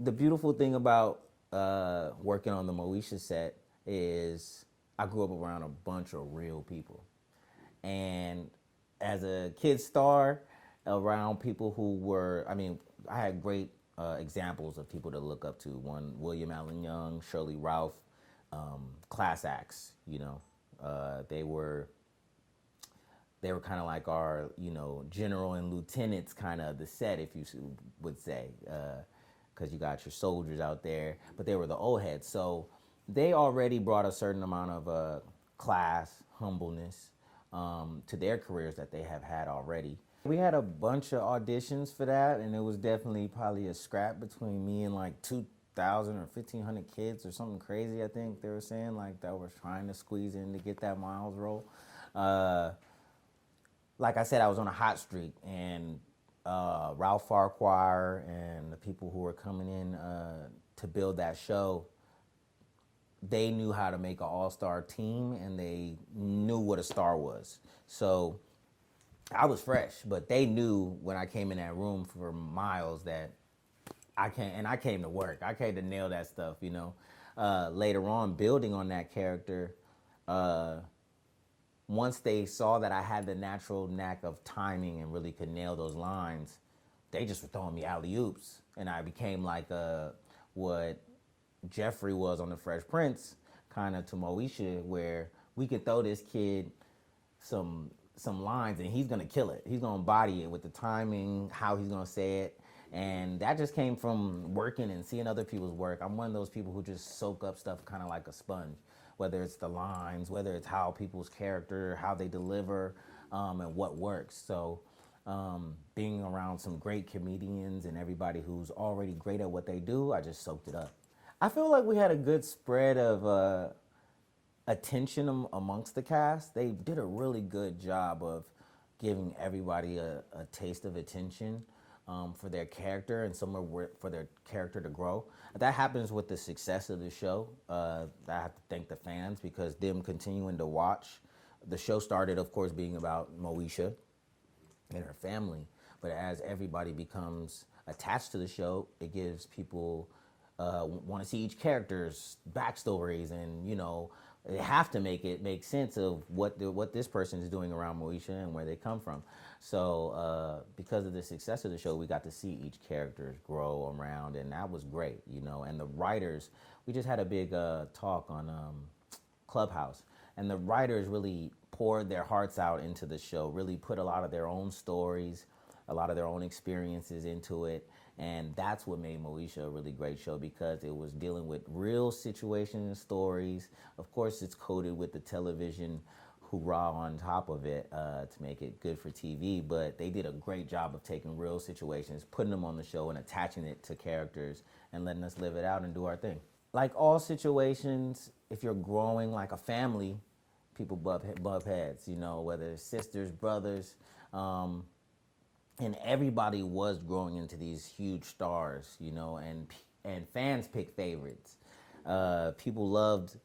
The beautiful thing about working on the Moesha set is I grew up around a bunch of real people. And as a kid star, around people who were, I mean, I had great examples of people to look up to. One, William Allen Young, Shirley Ralph, class acts, you know. They were kind of like our, you know, general and lieutenants kind of the set, if you would say, because you got your soldiers out there, but they were the old heads. So they already brought a certain amount of class, humbleness to their careers that they have had already. We had a bunch of auditions for that, and it was definitely probably a scrap between me and like 2,000 or 1,500 kids or something crazy, I think they were saying, like that was trying to squeeze in to get that Myles role. Like I said, I was on a hot streak, and Ralph Farquhar and the people who were coming in to build that show, they knew how to make an all-star team, and they knew what a star was. So I was fresh, but they knew when I came in that room for Myles that I came to work. I came to nail that stuff, you know. Later on, building on that character, once they saw that I had the natural knack of timing and really could nail those lines, they just were throwing me alley-oops. And I became like what Jeffrey was on The Fresh Prince, kind of to Moesha, where we could throw this kid some lines and he's gonna kill it. He's gonna body it with the timing, how he's gonna say it. And that just came from working and seeing other people's work. I'm one of those people who just soak up stuff kind of like a sponge, whether it's the lines, whether it's how people's character, how they deliver, and what works. So being around some great comedians and everybody who's already great at what they do, I just soaked it up. I feel like we had a good spread of attention amongst the cast. They did a really good job of giving everybody a taste of attention for their character and somewhere for their character to grow. That happens with the success of the show. I have to thank the fans because them continuing to watch. The show started, of course, being about Moesha and her family, but as everybody becomes attached to the show, it gives people want to see each character's backstories, and you know, they have to make it make sense of what this person is doing around Moesha and where they come from. So because of the success of the show, we got to see each character grow around, and that was great, you know. And the writers, we just had a big talk on Clubhouse, and the writers really poured their hearts out into the show, really put a lot of their own stories, a lot of their own experiences into it. And that's what made Moesha a really great show, because it was dealing with real situations and stories. Of course, it's coded with the television hoorah on top of it to make it good for TV, but they did a great job of taking real situations, putting them on the show and attaching it to characters and letting us live it out and do our thing. Like all situations, if you're growing like a family, people bump heads, you know, whether it's sisters, brothers, and everybody was growing into these huge stars, you know, and fans pick favorites. People loved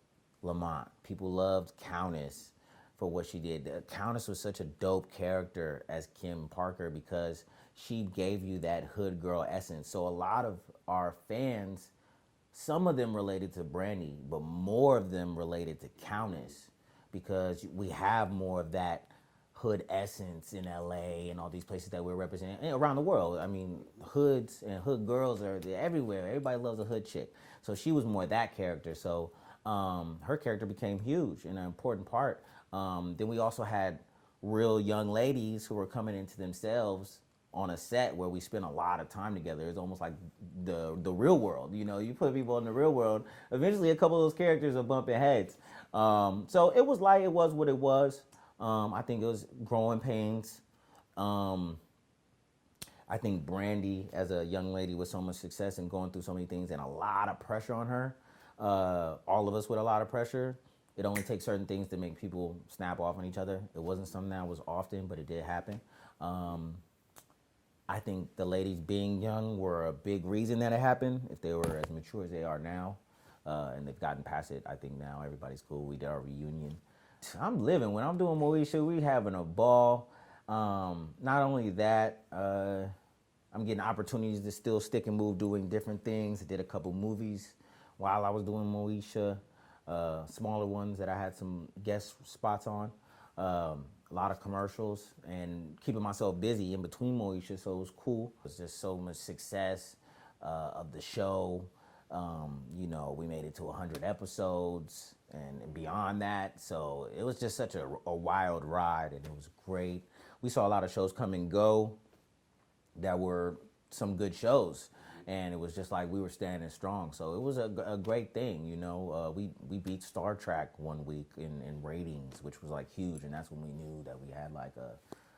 Lamont. People loved Countess for what she did. Countess was such a dope character as Kim Parker because she gave you that hood girl essence. So a lot of our fans, some of them related to Brandy, but more of them related to Countess because we have more of that hood essence in LA and all these places that we're representing and around the world. I mean, hoods and hood girls are everywhere. Everybody loves a hood chick. So she was more that character. So her character became huge and an important part. Then we also had real young ladies who were coming into themselves on a set where we spent a lot of time together. It's almost like the real world. You know, you put people in the real world, eventually a couple of those characters are bumping heads. So it was like, it was what it was. I think it was growing pains. I think Brandy, as a young lady with so much success and going through so many things and a lot of pressure on her, all of us with a lot of pressure, it only takes certain things to make people snap off on each other. It wasn't something that was often, but it did happen. I think the ladies being young were a big reason that it happened. If they were as mature as they are now, and they've gotten past it, I think now everybody's cool. We did our reunion. I'm living. When I'm doing Moesha, we having a ball. Not only that, I'm getting opportunities to still stick and move doing different things. I did a couple movies while I was doing Moesha, smaller ones that I had some guest spots on. A lot of commercials and keeping myself busy in between Moesha, so it was cool. It was just so much success of the show. You know, we made it to 100 episodes and beyond that, so it was just such a wild ride, and it was great. We saw a lot of shows come and go that were some good shows, and it was just like we were standing strong. So it was a great thing, you know. We beat Star Trek one week in ratings, which was like huge, and that's when we knew that we had like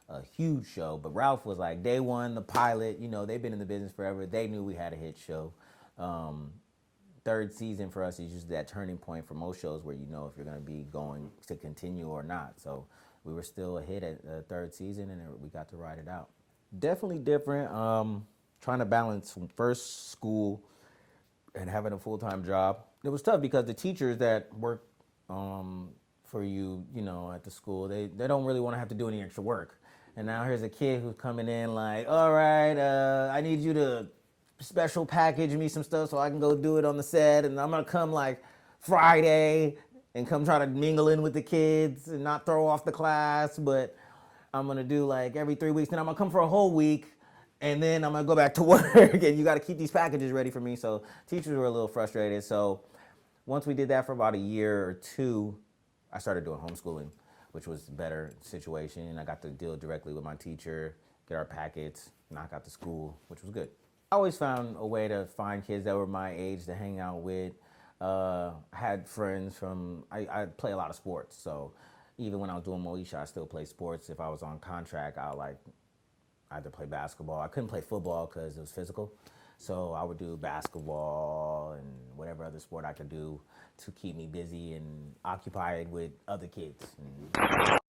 a huge show. But Ralph was like day one, the pilot. You know, they've been in the business forever. They knew we had a hit show. Third season for us is usually that turning point for most shows where you know if you're going to be going to continue or not. So we were still a hit at the third season, and we got to ride it out. Definitely different. Trying to balance first school and having a full-time job. It was tough because the teachers that work for you, you know, at the school, they don't really want to have to do any extra work. And now here's a kid who's coming in like, all right, I need you to special package me some stuff so I can go do it on the set, and I'm gonna come like Friday and come try to mingle in with the kids and not throw off the class, but I'm gonna do like every 3 weeks, then I'm gonna come for a whole week, and then I'm gonna go back to work, and you gotta keep these packages ready for me. So teachers were a little frustrated. So once we did that for about a year or two, I started doing homeschooling, which was a better situation, and I got to deal directly with my teacher, get our packets, knock out the school, which was good. I always found a way to find kids that were my age to hang out with. Had friends from, I play a lot of sports, so even when I was doing Moesha, I still play sports. If I was on contract, I would like either play basketball. I couldn't play football because it was physical, so I would do basketball and whatever other sport I could do to keep me busy and occupied with other kids. And